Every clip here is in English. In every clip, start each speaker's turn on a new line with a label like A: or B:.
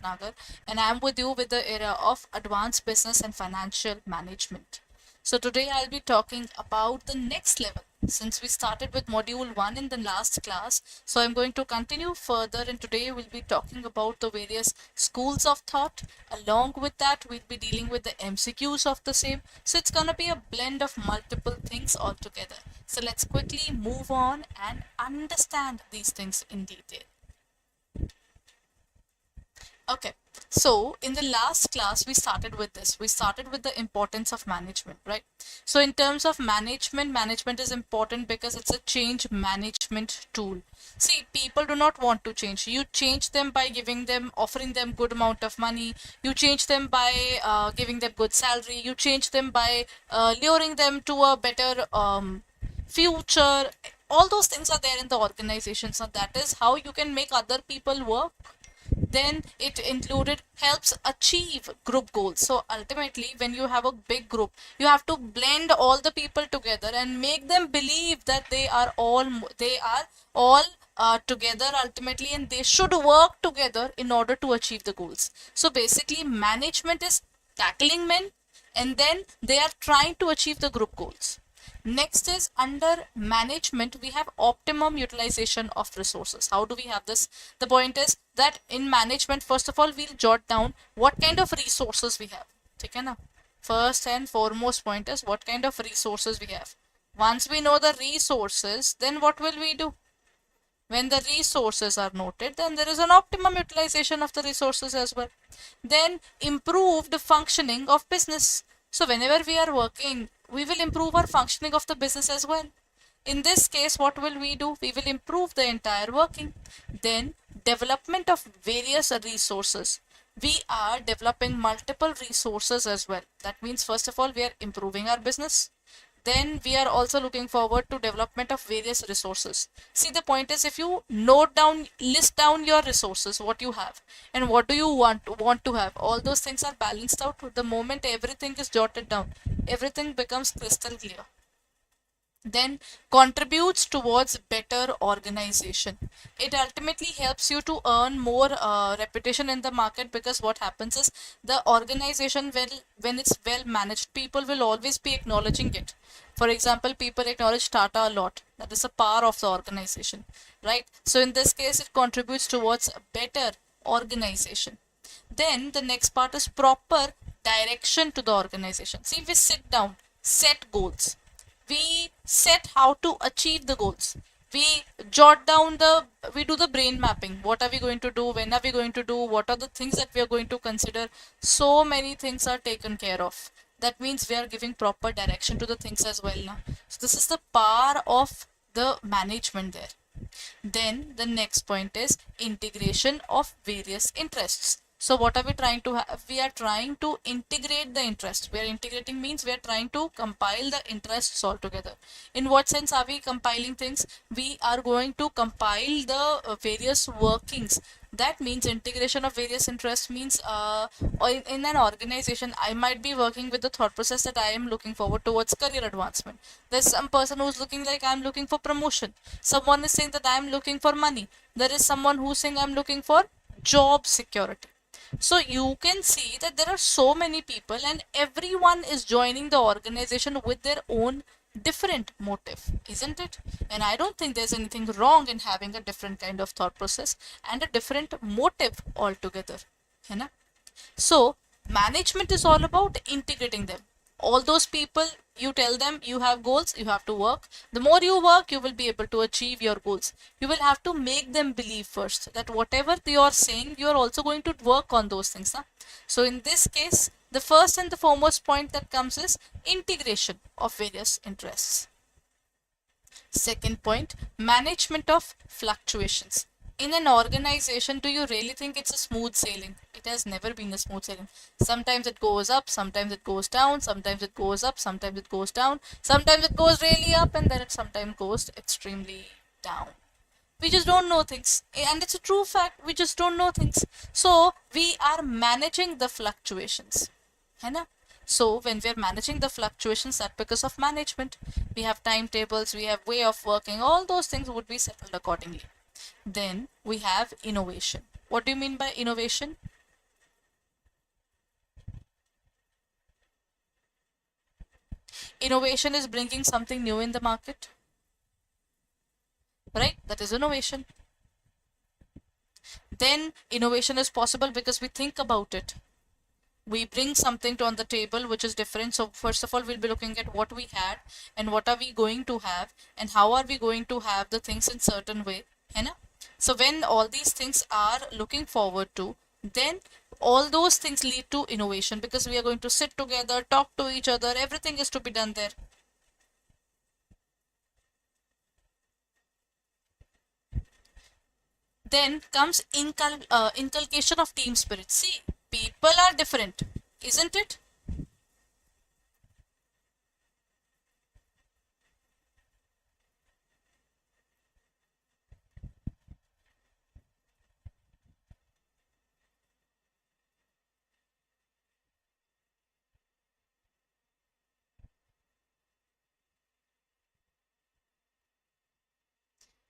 A: Bhatnagar, and I am with you with the era of advanced business and financial management. So today I'll be talking about the next level. Since we started with module 1 in the last class, so I'm going to continue further, and today we'll be talking about the various schools of thought. Along with that, we'll be dealing with the MCQs of the same. So it's gonna be a blend of multiple things altogether. So let's quickly move on and understand these things in detail. Okay, so in the last class, we started with this. We started with the importance of management, right? So in terms of management, management is important because it's a change management tool. See, people do not want to change. You change them by giving them, offering them good amount of money. You change them by giving them good salary. You change them by luring them to a better future. All those things are there in the organization. So that is how you can make other people work. Then it included helps achieve group goals. So ultimately, when you have a big group, you have to blend all the people together and make them believe that they are all together ultimately, and they should work together in order to achieve the goals. So basically, management is tackling men, and then they are trying to achieve the group goals. Next is under management, we have optimum utilization of resources. How do we have this? The point is that in management, first of all, we'll jot down what kind of resources we have. Okay, na? First and foremost point is what kind of resources we have. Once we know the resources, then what will we do? When the resources are noted, then there is an optimum utilization of the resources as well. Then improve the functioning of business. So whenever we are working, we will improve our functioning of the business as well. In this case, what will we do? We will improve the entire working. Then development of various resources. We are developing multiple resources as well. That means first of all, we are improving our business. Then we are also looking forward to development of various resources. See, the point is, if you list down your resources, what you have and what do you want to have, all those things are balanced out. The moment everything is jotted down, everything becomes crystal clear. Then contributes towards better organization. It ultimately helps you to earn more reputation in the market, because what happens is the organization, when it's well managed, people will always be acknowledging it. For example, people acknowledge Tata a lot. That is a power of the organization, right? So in this case, it contributes towards a better organization. Then the next part is proper direction to the organization. See, we sit down, set goals. We set how to achieve the goals. We we do the brain mapping. What are we going to do? When are we going to do? What are the things that we are going to consider? So many things are taken care of. That means we are giving proper direction to the things as well now. So this is the power of the management there. Then the next point is integration of various interests. So what are we trying to have? We are trying to integrate the interests. We are integrating means we are trying to compile the interests all together. In what sense are we compiling things? We are going to compile the various workings. That means integration of various interests means in an organization, I might be working with the thought process that I am looking forward towards career advancement. There's some person who's looking like I'm looking for promotion. Someone is saying that I'm looking for money. There is someone who's saying I'm looking for job security. So you can see that there are so many people, and everyone is joining the organization with their own different motive, isn't it? And I don't think there's anything wrong in having a different kind of thought process and a different motive altogether. You know? So management is all about integrating them. All those people, you tell them you have goals, you have to work. The more you work, you will be able to achieve your goals. You will have to make them believe first that whatever you are saying, you are also going to work on those things. Huh? So in this case, the first and the foremost point that comes is integration of various interests. Second point, management of fluctuations. In an organization, do you really think it's a smooth sailing? It has never been a smooth sailing. Sometimes it goes up, sometimes it goes down, sometimes it goes up, sometimes it goes down, sometimes it goes really up, and then it sometimes goes extremely down. We just don't know things, and it's a true fact. We just don't know things. So we are managing the fluctuations. है ना? So when we are managing the fluctuations, that because of management, we have timetables, we have way of working, all those things would be settled accordingly. Then we have innovation. What do you mean by innovation? Innovation is bringing something new in the market, right? That is innovation. Then innovation is possible because we think about it. We bring something to on the table which is different. So first of all, we'll be looking at what we had and what are we going to have and how are we going to have the things in certain way, है ना? So when all these things are looking forward to, then all those things lead to innovation because we are going to sit together, talk to each other, everything is to be done there. Then comes inculcation of team spirit. See, people are different, isn't it?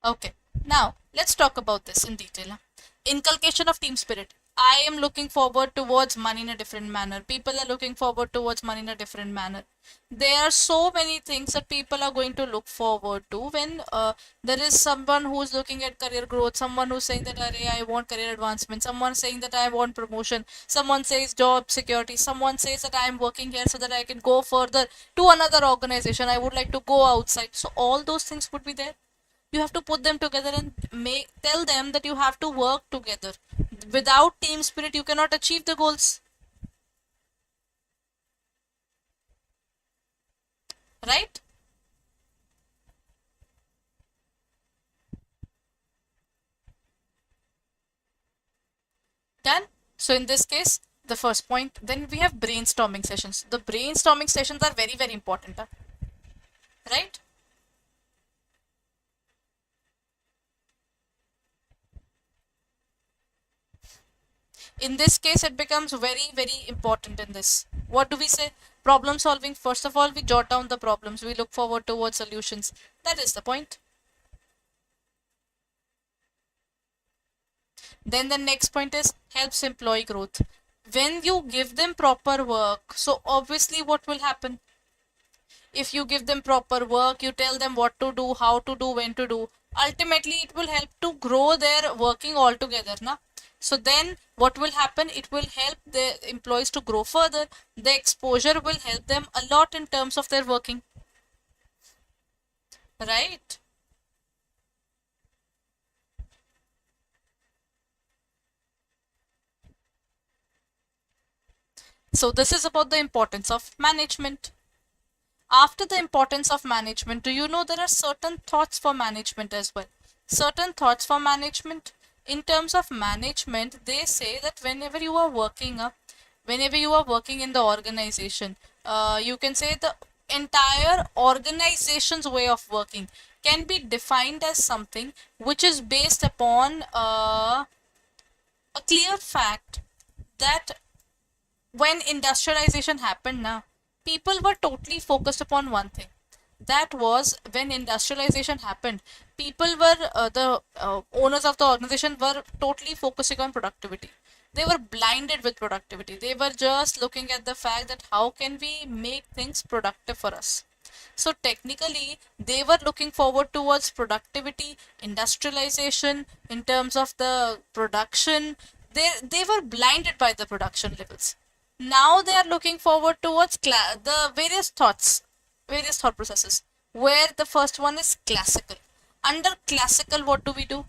A: Okay, now let's talk about this in detail. Inculcation of team spirit. I am looking forward towards money in a different manner. People are looking forward towards money in a different manner. There are so many things that people are going to look forward to when there is someone who's looking at career growth, someone who's saying that I want career advancement, someone saying that I want promotion, someone says job security, someone says that I am working here so that I can go further to another organization. I would like to go outside. So all those things would be there. You have to put them together and tell them that you have to work together. Without team spirit you cannot achieve the goals, right? Done. So in this case, the first point, then we have brainstorming sessions. The brainstorming sessions are very, very important, right? In this case it becomes very, very important. In this, what do we say? Problem solving. First of all, we jot down the problems, we look forward towards solutions. That is the point. Then the next point is helps employee growth. When you give them proper work, so obviously what will happen? If you give them proper work, you tell them what to do, how to do, when to do, ultimately it will help to grow their working altogether, na? So then what will happen? It will help the employees to grow further. The exposure will help them a lot in terms of their working, right? So this is about the importance of management. After the importance of management, do you know there are certain thoughts for management as well? Certain thoughts for management. In terms of management, they say that whenever you are working up, whenever you are working in the organization, you can say the entire organization's way of working can be defined as something which is based upon a clear fact that when industrialization happened now, people were totally focused upon one thing. That was when industrialization happened, people were the owners of the organization were totally focusing on productivity. They were blinded with productivity. They were just looking at the fact that how can we make things productive for us. So technically they were looking forward towards productivity, industrialization in terms of the production. They were blinded by the production levels. Now they are looking forward towards the various thought processes, where the first one is classical. Under classical, what do we do?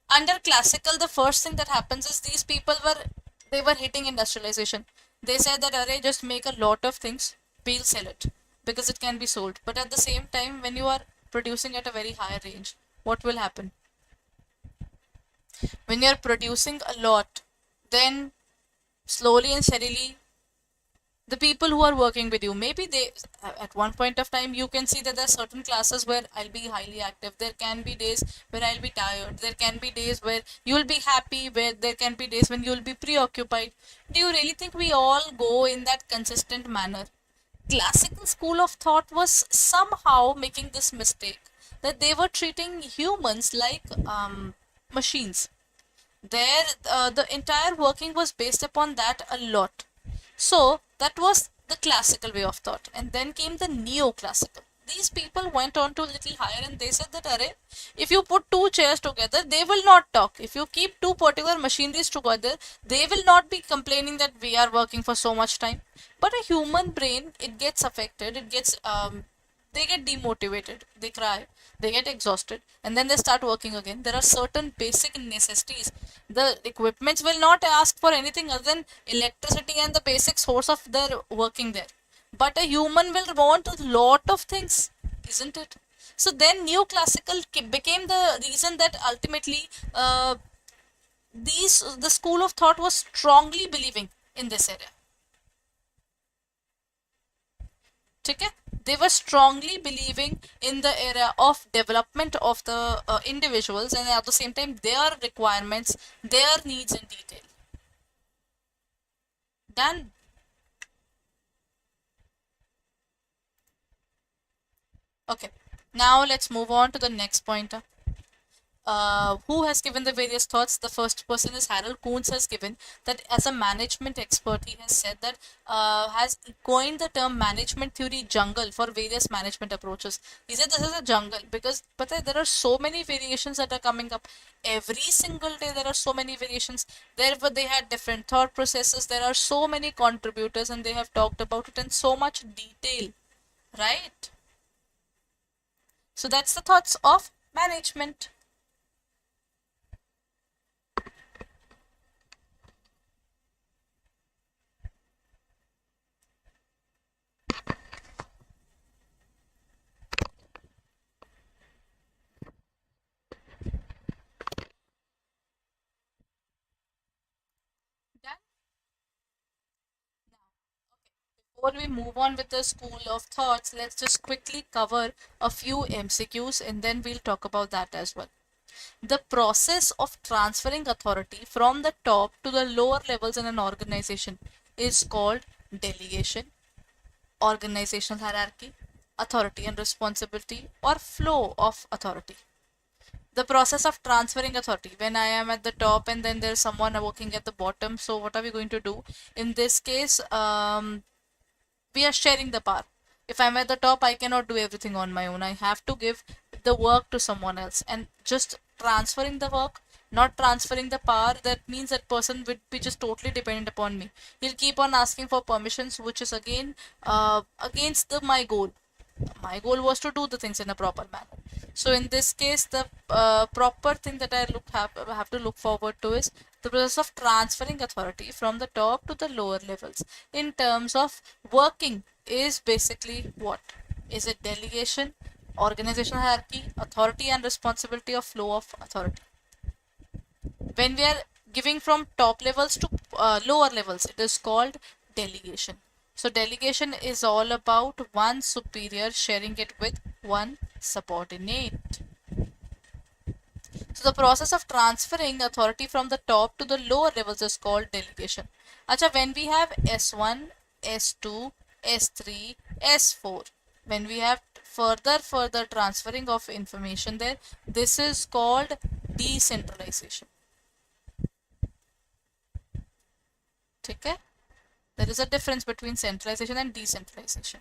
A: Under classical, the first thing that happens is these people were hitting industrialization. They said that array, just make a lot of things, we'll sell it because it can be sold. But at the same time, when you are producing at a very high range, what will happen? When you're producing a lot, then slowly and steadily the people who are working with you, maybe they at one point of time you can see that there are certain classes where I'll be highly active, there can be days where I'll be tired, there can be days where you'll be happy, where there can be days when you'll be preoccupied. Do you really think we all go in that consistent manner? Classical school of thought was somehow making this mistake, that they were treating humans like machines. There the entire working was based upon that a lot. So that was the classical way of thought. And then came the neoclassical. These people went on to a little higher and they said that, Array, if you put two chairs together, they will not talk. If you keep two particular machineries together, they will not be complaining that we are working for so much time. But a human brain, it gets affected, they get demotivated, they cry, they get exhausted, and then they start working again. There are certain basic necessities. The equipments will not ask for anything other than electricity and the basic source of their working there. But a human will want a lot of things, isn't it? So then neoclassical became the reason that ultimately the school of thought was strongly believing in this area. Okay? They were strongly believing in the area of development of the individuals, and at the same time their requirements, their needs in detail. Done. Okay, now let's move on to the next pointer. Who has given the various thoughts? The first person is Harold Kuhns has given that as a management expert, he has said that has coined the term management theory jungle for various management approaches. He said this is a jungle because but there are so many variations that are coming up every single day. There are so many variations. Therefore, they had different thought processes. There are so many contributors, and they have talked about it in so much detail, right? So that's the thoughts of management. Done. Before we move on with the school of thoughts, let's just quickly cover a few MCQs and then we'll talk about that as well. The process of transferring authority from the top to the lower levels in an organization is called delegation, organizational hierarchy, authority and responsibility, or flow of authority. The process of transferring authority, when I am at the top and then there's someone working at the bottom, so what are we going to do? In this case, we are sharing the power. If I'm at the top, I cannot do everything on my own. I have to give the work to someone else, and just transferring the work, not transferring the power, that means that person would be just totally dependent upon me. He'll keep on asking for permissions, which is again against my goal. My goal was to do the things in a proper manner. So in this case, the proper thing that I have to look forward to is the process of transferring authority from the top to the lower levels in terms of working is basically what? Is it delegation, organizational hierarchy, authority and responsibility, or flow of authority? When we are giving from top levels to lower levels, it is called delegation. So delegation is all about one superior sharing it with one subordinate. So the process of transferring authority from the top to the lower levels is called delegation. Acha, when we have S1, S2, S3, S4, when we have further transferring of information there, this is called decentralization. Okay? There is a difference between centralization and decentralization.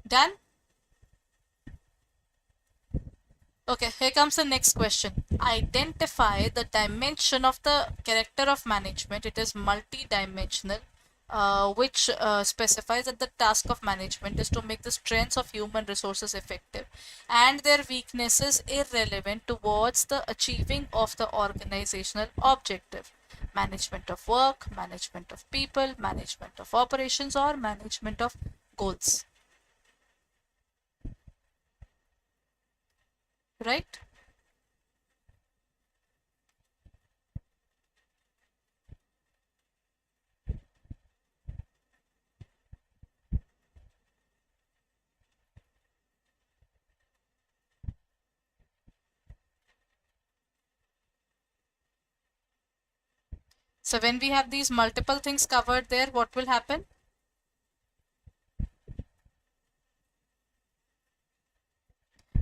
A: Done? Okay, here comes the next question. Identify the dimension of the character of management. It is multi-dimensional, which specifies that the task of management is to make the strengths of human resources effective and their weaknesses irrelevant towards the achieving of the organizational objective. Management of work, management of people, management of operations, or management of goals. Right? So when we have these multiple things covered there, what will happen?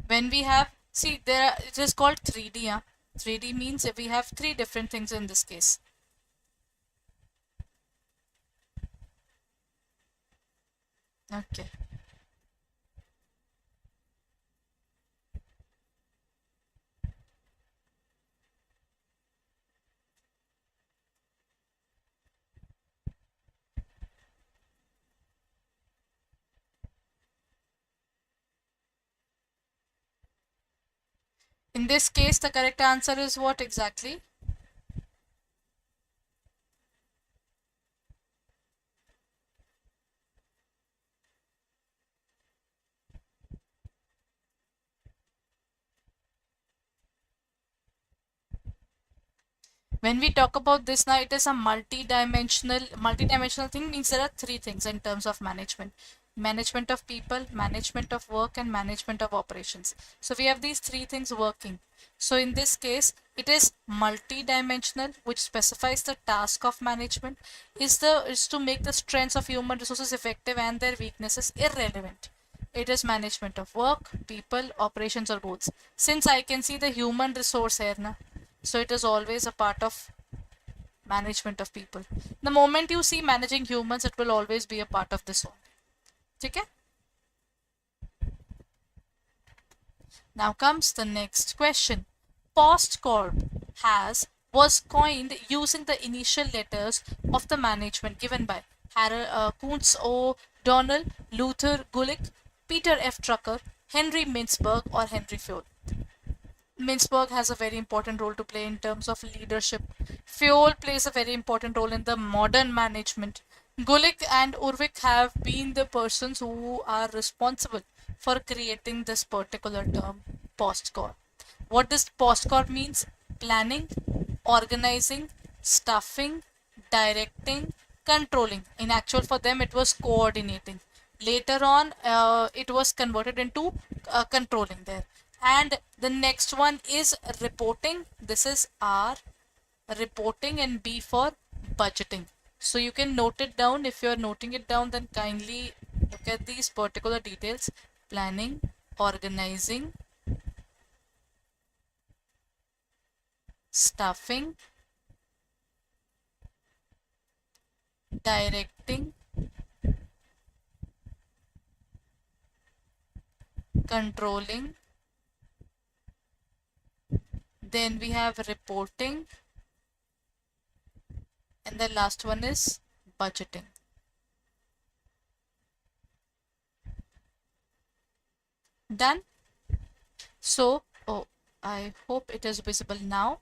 A: When we have, see there, it is called 3D. 3D means we have three different things in this case. Okay. In this case, the correct answer is what exactly? When we talk about this now, it is a multi-dimensional thing. Means there are three things in terms of management: management of people, management of work, and management of operations. So we have these three things working. So in this case, it is multi-dimensional, which specifies the task of management is to make the strengths of human resources effective and their weaknesses irrelevant. It is management of work, people, operations, or goals. Since I can see the human resource here na, so it is always a part of management of people. The moment you see managing humans, it will always be a part of this one. Okay? Now comes the next question. Postcorp was coined using the initial letters of the management given by Kuntz O'Donnell, Luther Gulick, Peter F. Drucker, Henry Mintzberg, or Henry Fayol. Mintzberg has a very important role to play in terms of leadership. Fayol plays a very important role in the modern management. Gulick and Urvik have been the persons who are responsible for creating this particular term, postcorp. What does postcorp means? Planning, organizing, staffing, directing, controlling. In actual, for them, it was coordinating. Later on, it was converted into controlling there. And the next one is reporting. This is R, reporting, and B for budgeting. So you can note it down. If you're noting it down, then kindly look at these particular details: planning, organizing, staffing, directing, controlling. Then we have reporting, and the last one is budgeting. Done. So, oh, I hope it is visible now.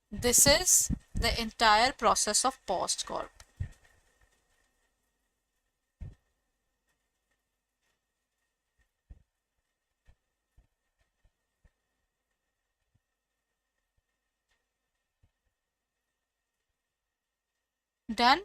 A: This is the entire process of postcorp. Done.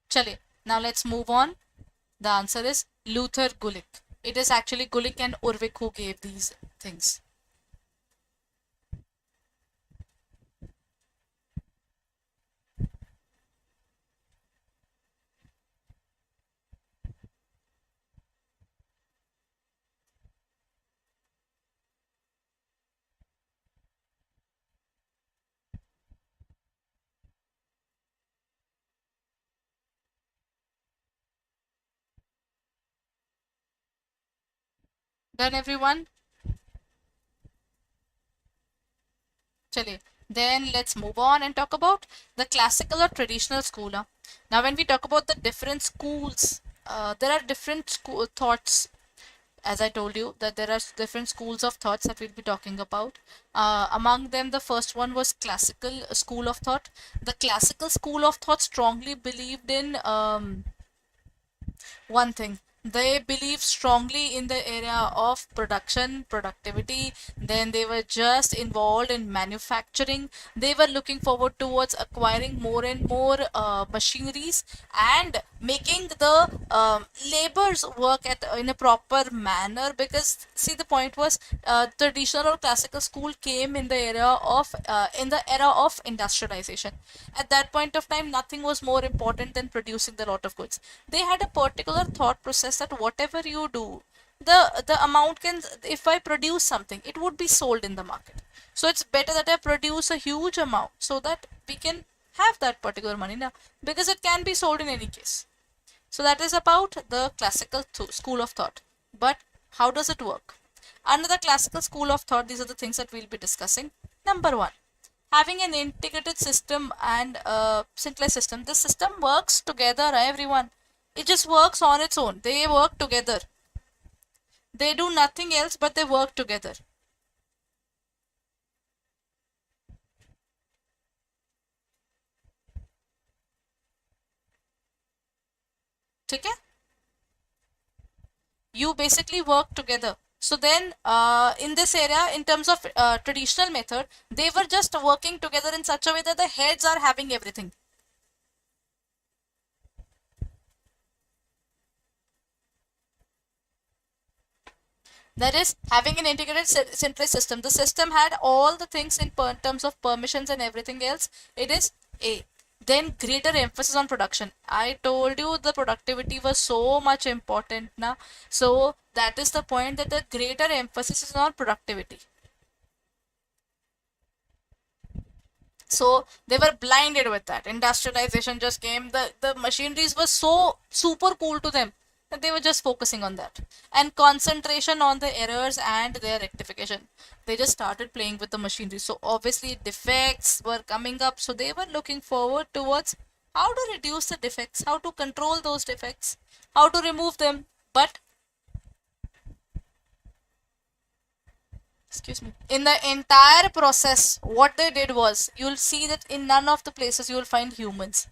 A: Chale. Now let's move on. The answer is Luther Gulick. It is actually Gulick and Urvik who gave these things. Done, everyone? Chale. Then let's move on and talk about the classical or traditional school. Now, when we talk about the different schools, there are different school thoughts. As I told you, that there are different schools of thoughts that we'll be talking about. Among them, the first one was classical school of thought. The classical school of thought strongly believed in one thing. They believe strongly in the area of production, productivity. Then they were just involved in manufacturing. They were looking forward towards acquiring more and more machineries and making the labors work in a proper manner. Because see, the point was traditional or classical school came in the era of industrialization. At that point of time, nothing was more important than producing the lot of goods. They had a particular thought process process that whatever you do, the amount can, if I produce something, it would be sold in the market. So it's better that I produce a huge amount so that we can have that particular money now, because it can be sold in any case. So that is about the classical school of thought. But how does it work? Under the classical school of thought, these are the things that we'll be discussing. Number one, having an integrated system and a centralized system. The system works together, everyone. It just works on its own. They work together. They do nothing else, but they work together. Okay? You basically work together. So then in this area, in terms of traditional method, they were just working together in such a way that the heads are having everything. That is, having an integrated centralized system. The system had all the things in terms of permissions and everything else. It is A. Then greater emphasis on production. I told you the productivity was so much important now. So that is the point, that the greater emphasis is on productivity. So they were blinded with that. Industrialization just came. The machineries were so super cool to them that they were just focusing on that. And concentration on the errors and their rectification. They just started playing with the machinery. So obviously defects were coming up. So they were looking forward towards how to reduce the defects, how to control those defects, how to remove them. But excuse me, in the entire process, what they did was, you'll see that in none of the places you will find humans.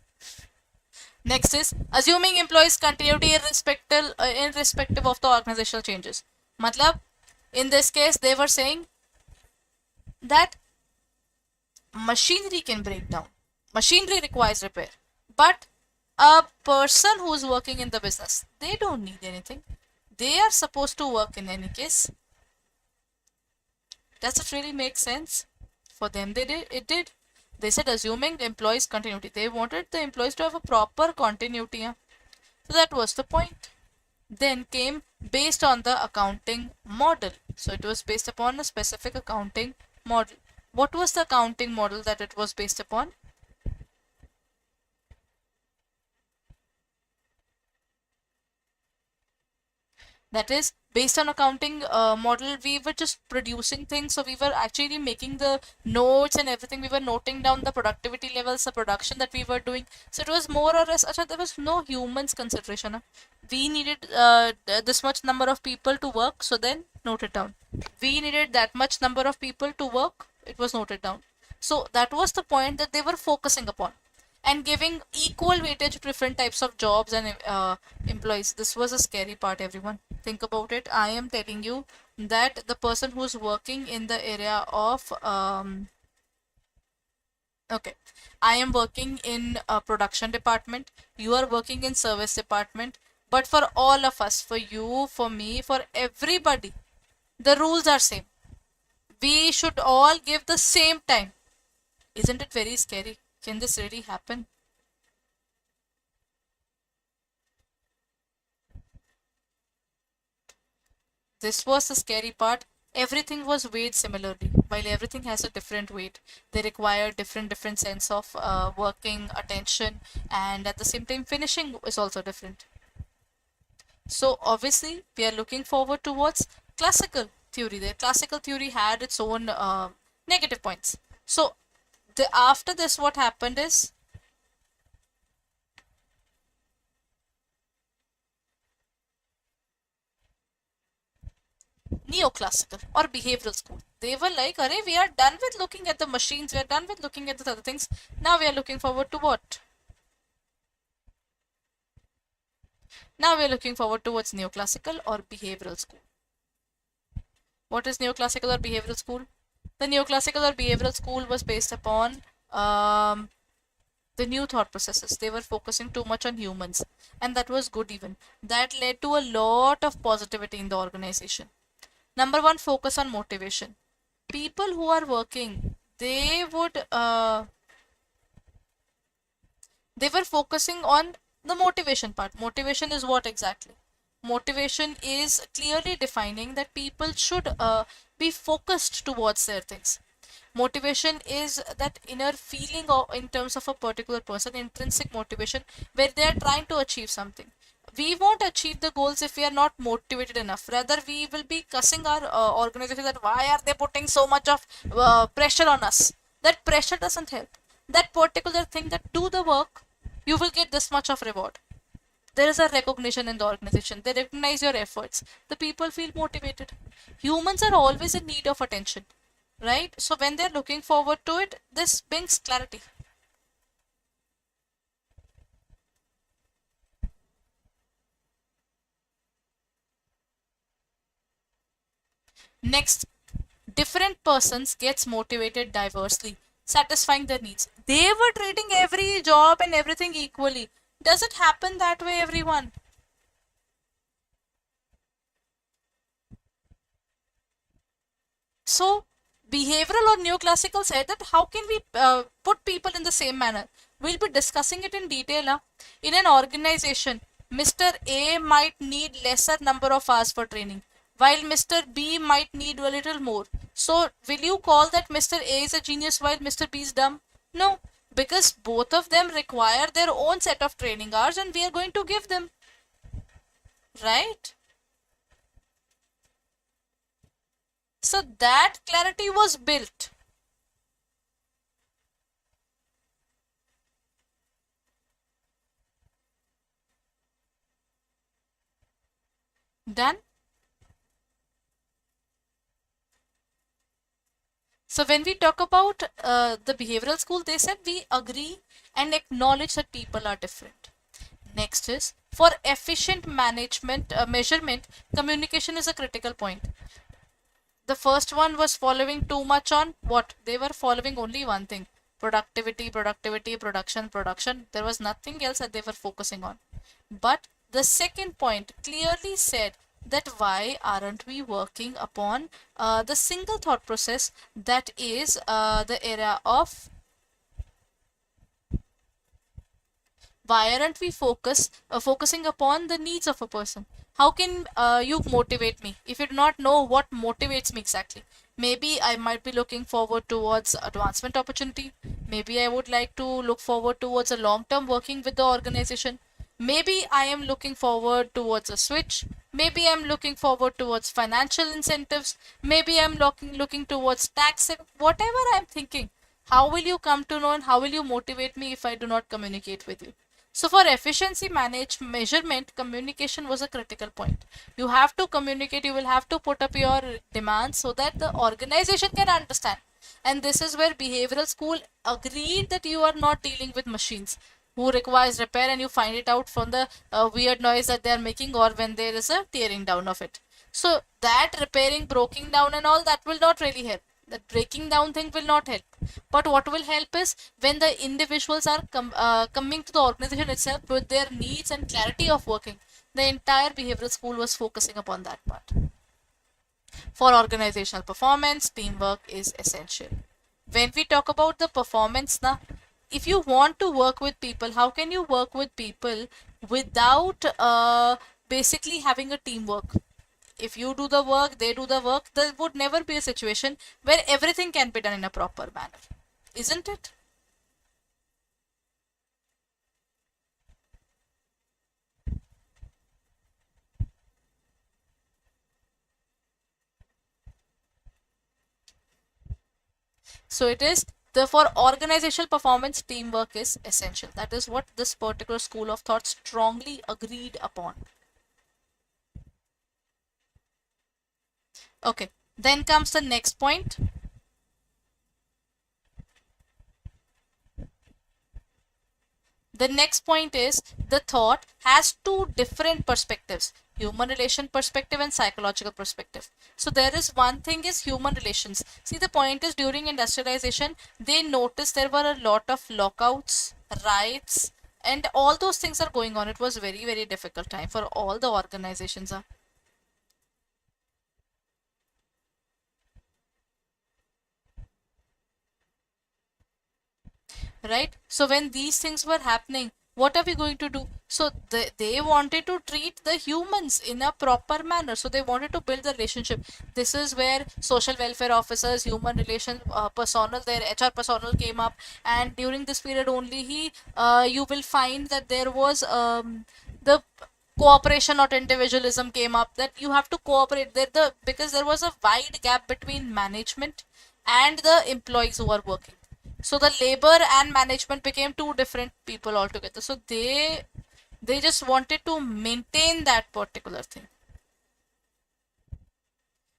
A: Next is assuming employees continuity irrespective of the organizational changes. Matlab, in this case, they were saying that machinery can break down. Machinery requires repair. But a person who's working in the business, they don't need anything. They are supposed to work in any case. Does it really make sense? For them, it did. They said assuming employees continuity. They wanted the employees to have a proper continuity. Yeah? So that was the point. Then came based on the accounting model. So it was based upon a specific accounting model. What was the accounting model that it was based upon? That is, based on accounting model, we were just producing things. So we were actually making the notes and everything. We were noting down the productivity levels, the production that we were doing. So it was more or less, there was no humans consideration. We needed this much number of people to work. So then note it down. We needed that much number of people to work. It was noted down. So that was the point that they were focusing upon. And giving equal weightage to different types of jobs and employees. This was a scary part, everyone. Think about it. I am telling you that the person who's working in the area of okay, I am working in a production department, you are working in service department, but for all of us, for you, for me, for everybody, the rules are same. We should all give the same time. Isn't it very scary? Can this really happen? This was the scary part. Everything was weighed similarly. While everything has a different weight, they require different sense of working, attention, and at the same time finishing is also different. So obviously we are looking forward towards classical theory. The classical theory had its own negative points. So after this, what happened is, neoclassical or behavioral school. They were like, "Arey, we are done with looking at the machines, we are done with looking at the other things. Now we are looking forward to what? Now we are looking forward towards neoclassical or behavioral school." What is neoclassical or behavioral school? The neoclassical or behavioral school was based upon the new thought processes. They were focusing too much on humans, and that was good even. That led to a lot of positivity in the organization. Number one, focus on motivation. People who are working, they were focusing on the motivation part. Motivation is what exactly? Motivation is clearly defining that people should be focused towards their things. Motivation is that inner feeling or in terms of a particular person, intrinsic motivation, where they are trying to achieve something. We won't achieve the goals if we are not motivated enough. Rather, we will be cussing our organization that why are they putting so much of pressure on us. That pressure doesn't help. That particular thing, that do the work, you will get this much of reward. There is a recognition in the organization. They recognize your efforts. The people feel motivated. Humans are always in need of attention, right? So when they're looking forward to it, this brings clarity. Next, different persons gets motivated diversely, satisfying their needs. They were treating every job and everything equally. Does it happen that way, everyone? So, behavioral or neoclassical said that how can we put people in the same manner? We'll be discussing it in detail. Huh? In an organization, Mr. A might need lesser number of hours for training, while Mr. B might need a little more. So, will you call that Mr. A is a genius while Mr. B is dumb? No, because both of them require their own set of training hours and we are going to give them, right? So, that clarity was built. Done. So when we talk about the behavioral school, they said we agree and acknowledge that people are different. Next is for efficient management measurement, communication is a critical point. The first one was following too much on what? They were following only one thing: productivity, productivity, production, production. There was nothing else that they were focusing on. But the second point clearly said that why aren't we working upon the single thought process, that is the era of why aren't we focusing upon the needs of a person? How can you motivate me if you do not know what motivates me exactly? Maybe I might be looking forward towards advancement opportunity. Maybe I would like to look forward towards a long term working with the organization. Maybe I am looking forward towards a switch. Maybe I'm looking forward towards financial incentives. Maybe I'm looking towards tax, whatever I'm thinking. How will you come to know and how will you motivate me if I do not communicate with you? So for efficiency manage measurement, communication was a critical point. You have to communicate, you will have to put up your demands so that the organization can understand. And this is where behavioral school agreed that you are not dealing with machines who requires repair and you find it out from the weird noise that they are making or when there is a tearing down of it. So that repairing, breaking down and all that will not really help. That breaking down thing will not help. But what will help is when the individuals are coming to the organization itself with their needs and clarity of working. The entire behavioral school was focusing upon that part. For organizational performance, teamwork is essential. When we talk about the performance now, if you want to work with people, how can you work with people without basically having a teamwork? If you do the work, they do the work, there would never be a situation where everything can be done in a proper manner, isn't it? So it is the for organizational performance, teamwork is essential. That is what this particular school of thought strongly agreed upon. Okay, then comes the next point. The next point is the thought has two different perspectives: human relation perspective and psychological perspective. So there is one thing is human relations. See, the point is during industrialization, they noticed there were a lot of lockouts, riots, and all those things are going on. It was very, very difficult time for all the organizations. Right? So when these things were happening, what are we going to do? So they wanted to treat the humans in a proper manner, so they wanted to build the relationship. This is where social welfare officers, human relation personnel, their HR personnel came up. And during this period only, you will find that there was the cooperation, not individualism, came up, that you have to cooperate there, because there was a wide gap between management and the employees who are working. So the labor and management became two different people altogether. So they just wanted to maintain that particular thing.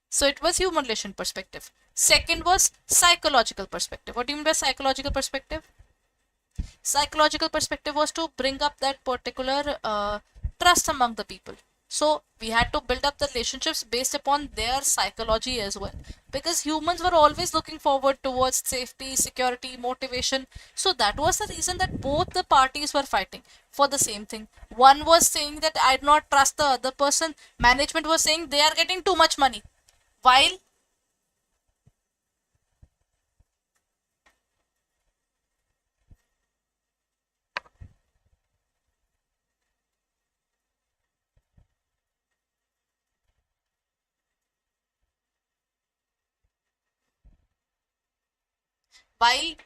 A: So it was human relation perspective. Second was psychological perspective. What do you mean by psychological perspective? Psychological perspective was to bring up that particular trust among the people. So we had to build up the relationships based upon their psychology as well, because humans were always looking forward towards safety, security, motivation. So that was the reason that both the parties were fighting for the same thing. One was saying that I do not trust the other person. Management was saying they are getting too much money, while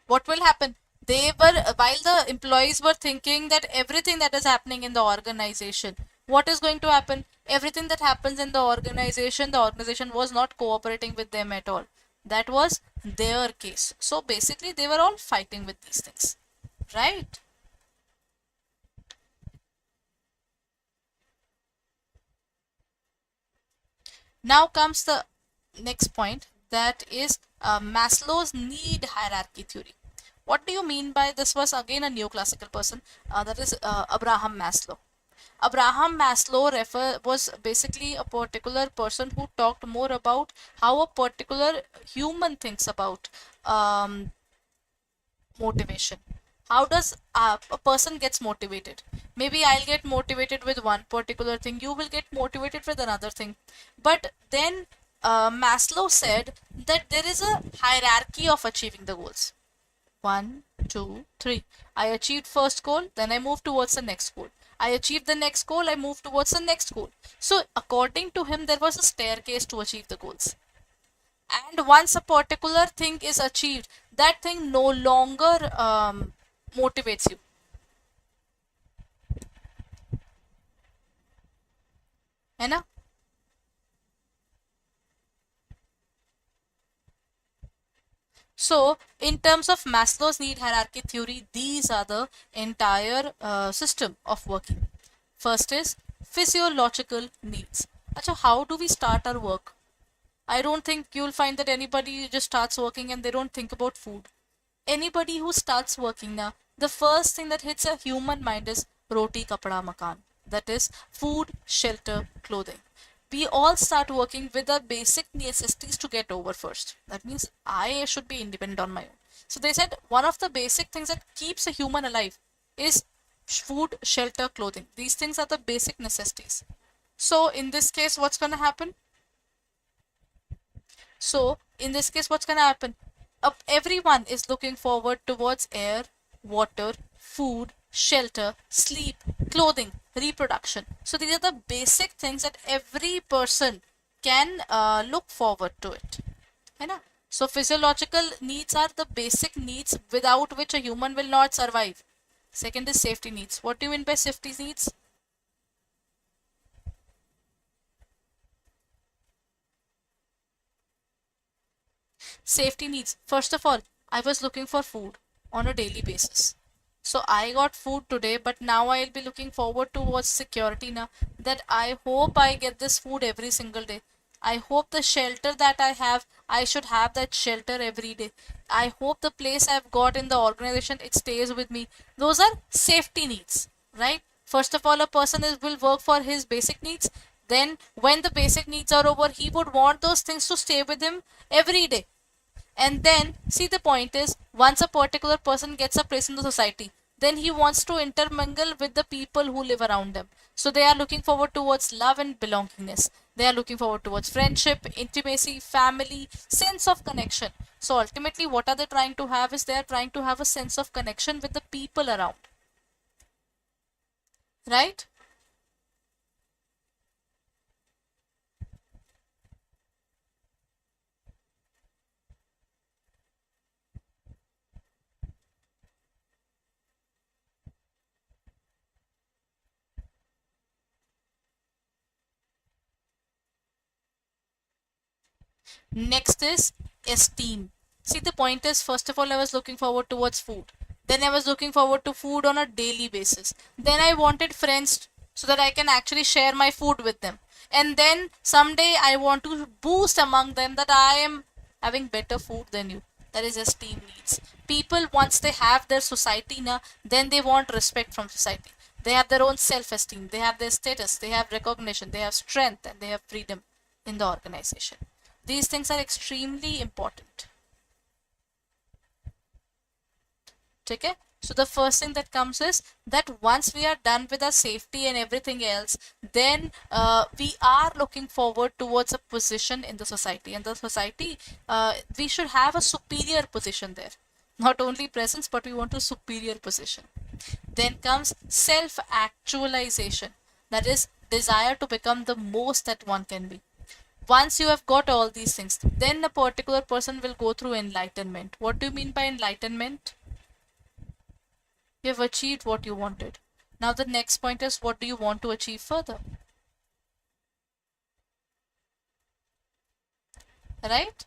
A: what will happen, they were while the employees were thinking that everything that is happening in the organization, what is going to happen, everything that happens in the organization was not cooperating with them at all. That was their case. So basically they were all fighting with these things, right? Now comes the next point, that is Maslow's need hierarchy theory. What do you mean by this? Was again a neoclassical person, that is Abraham Maslow. Abraham Maslow was basically a particular person who talked more about how a particular human thinks about um, motivation. How does a person gets motivated? Maybe I'll get motivated with one particular thing, you will get motivated with another thing. But then Maslow said that there is a hierarchy of achieving the goals. 1, 2, 3. I achieved first goal, then I move towards the next goal. I achieved the next goal, I move towards the next goal. So according to him, there was a staircase to achieve the goals. And once a particular thing is achieved, that thing no longer motivates you. है ना? So, in terms of Maslow's need hierarchy theory, these are the entire system of working. First is physiological needs. Achha, how do we start our work? I don't think you'll find that anybody just starts working and they don't think about food. Anybody who starts working now, the first thing that hits a human mind is roti, kapda, makan. That is food, shelter, clothing. We all start working with the basic necessities to get over first. That means I should be independent on my own. So they said one of the basic things that keeps a human alive is food, shelter, clothing. These things are the basic necessities. So in this case, what's going to happen? So in this case, what's going to happen? Everyone is looking forward towards air, water, food, shelter, sleep, clothing, reproduction. So these are the basic things that every person can look forward to it. है ना? So physiological needs are the basic needs without which a human will not survive. Second is safety needs. What do you mean by safety needs? Safety needs. First of all, I was looking for food on a daily basis. So I got food today, but now I'll be looking forward towards security now, that I hope I get this food every single day. I hope the shelter that I should have that shelter every day. I hope the place I've got in the organization, it stays with me. Those are safety needs, right? First of all, a person will work for his basic needs. Then when the basic needs are over, he would want those things to stay with him every day. And then, see, the point is, once a particular person gets a place in the society, then he wants to intermingle with the people who live around them. So they are looking forward towards love and belongingness. They are looking forward towards friendship, intimacy, family, sense of connection. So ultimately, what are they trying to have is they are trying to have a sense of connection with the people around. right? Next is esteem. See, the point is, first of all, I was looking forward towards food. Then I was looking forward to food on a daily basis. Then I wanted friends so that I can actually share my food with them. And then someday I want to boost among them that I am having better food than you. That is esteem needs. People, once they have their society na, then they want respect from society. They have their own self-esteem. They have their status. They have recognition. They have strength, and they have freedom in the organization. These things are extremely important. Okay? So the first thing that comes is that once we are done with our safety and everything else, then we are looking forward towards a position in the society. And the society, we should have a superior position there. Not only presence, but we want a superior position. Then comes self-actualization. That is desire to become the most that one can be. Once you have got all these things, then a particular person will go through enlightenment. What do you mean by enlightenment? You have achieved what you wanted. Now the next point is, what do you want to achieve further? Right?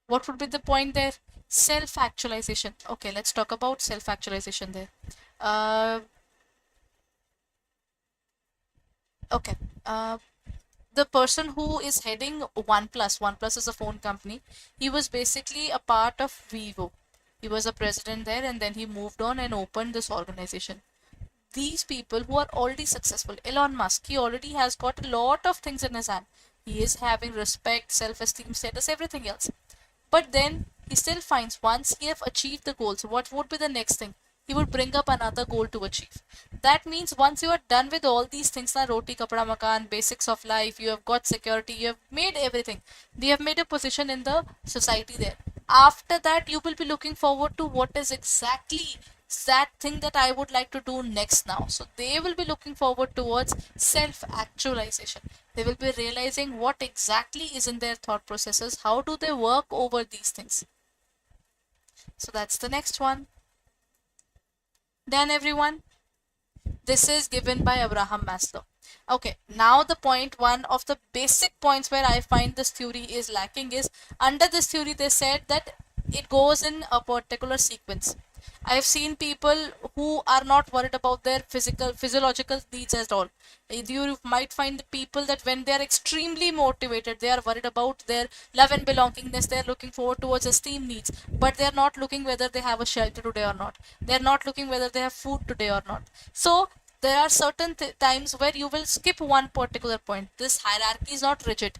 A: What would be the point there? Self-actualization. Okay, let's talk about self-actualization there. Uh, okay. The person who is heading OnePlus is a phone company. He was basically a part of Vivo. He was a president there, and then he moved on and opened this organization. These people who are already successful, Elon Musk, he already has got a lot of things in his hand. He is having respect, self-esteem, status, everything else. But then he still finds, once he have achieved the goals, what would be the next thing? He would bring up another goal to achieve. That means once you are done with all these things, na roti, kapda, makan, basics of life, you have got security, you have made everything. You have made a position in the society there. After that, you will be looking forward to what is exactly that thing that I would like to do next now. So they will be looking forward towards self-actualization. They will be realizing what exactly is in their thought processes. How do they work over these things? So that's the next one. Done, everyone? This is given by Abraham Maslow. Okay, now the point, one of the basic points where I find this theory is lacking is, under this theory they said that it goes in a particular sequence. I've seen people who are not worried about their physiological needs at all. You might find the people that when they are extremely motivated, they are worried about their love and belongingness. They are looking forward towards esteem needs, but they are not looking whether they have a shelter today or not. They are not looking whether they have food today or not. So there are certain times where you will skip one particular point. This hierarchy is not rigid.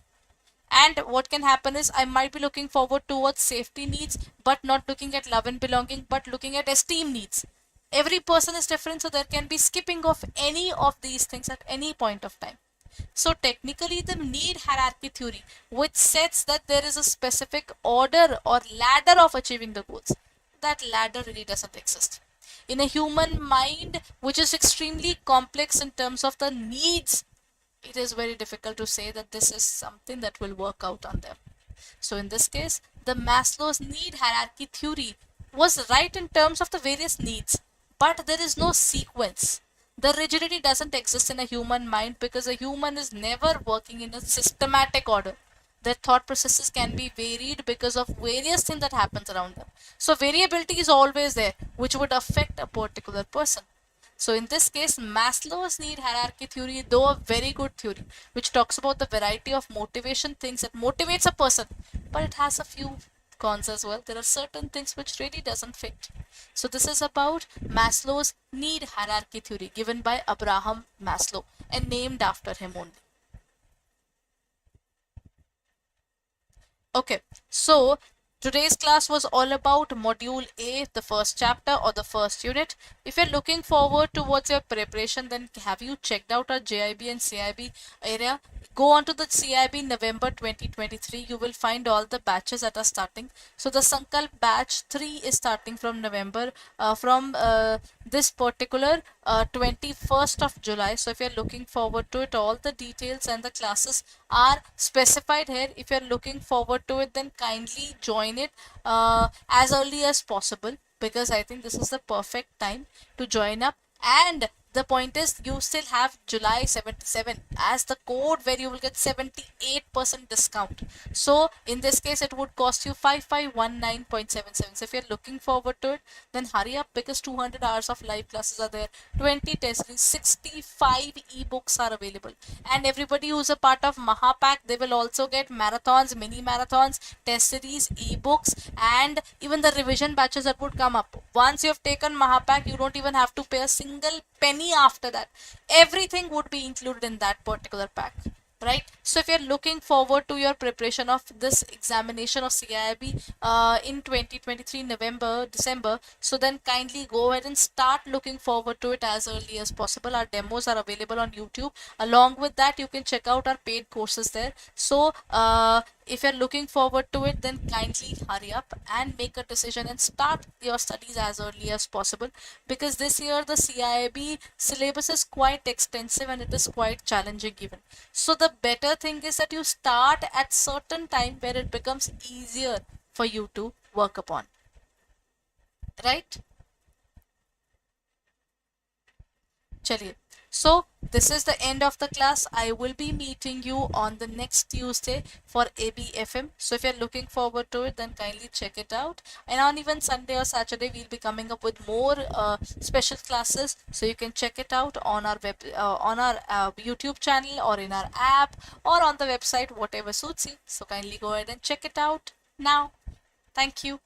A: And what can happen is, I might be looking forward towards safety needs, but not looking at love and belonging, but looking at esteem needs. Every person is different, so there can be skipping of any of these things at any point of time. So technically, the need hierarchy theory, which sets that there is a specific order or ladder of achieving the goals, that ladder really doesn't exist. In a human mind, which is extremely complex in terms of the needs, it is very difficult to say that this is something that will work out on them. So in this case, the Maslow's need hierarchy theory was right in terms of the various needs, but there is no sequence. The rigidity doesn't exist in a human mind because a human is never working in a systematic order. Their thought processes can be varied because of various things that happens around them. So variability is always there, which would affect a particular person. So in this case, Maslow's need hierarchy theory, though a very good theory, which talks about the variety of motivation things that motivates a person, but it has a few cons as well. There are certain things which really doesn't fit. So this is about Maslow's need hierarchy theory given by Abraham Maslow and named after him only. Okay, so Today's class was all about Module A, the first chapter or the first unit. If you're looking forward towards your preparation, then have you checked out our JIB and CIB area? Go on to the CIB November 2023. You will find all the batches that are starting. So the Sankalp batch 3 is starting from November, from this particular 21st of July. So if you're looking forward to it, all the details and the classes are specified here. If you're looking forward to it, then kindly join it as early as possible, because I think this is the perfect time to join up. And the point is, you still have July 77 as the code where you will get 78% discount. So in this case, it would cost you 5519.77. So if you're looking forward to it, then hurry up, because 200 hours of live classes are there, 20 test series, 65 ebooks are available, and everybody who's a part of Mahapack, they will also get marathons, mini marathons, test series, ebooks, and even the revision batches that would come up. Once you have taken Mahapack, you don't even have to pay a single penny after that. Everything would be included in that particular pack, right? So if you're looking forward to your preparation of this examination of CIB in 2023 November December, so then kindly go ahead and start looking forward to it as early as possible. Our demos are available on YouTube. Along with that, you can check out our paid courses there. So if you're looking forward to it, then kindly hurry up and make a decision and start your studies as early as possible, because this year the CIB syllabus is quite extensive and it is quite challenging even. So the better thing is that you start at certain time where it becomes easier for you to work upon, right? Chaliye. So this is the end of the class. I will be meeting you on the next Tuesday for ABFM. So if you're looking forward to it, then kindly check it out. And on even Sunday or Saturday, we'll be coming up with more special classes. So you can check it out on our YouTube channel, or in our app, or on the website, whatever suits you. So kindly go ahead and check it out now. Thank you.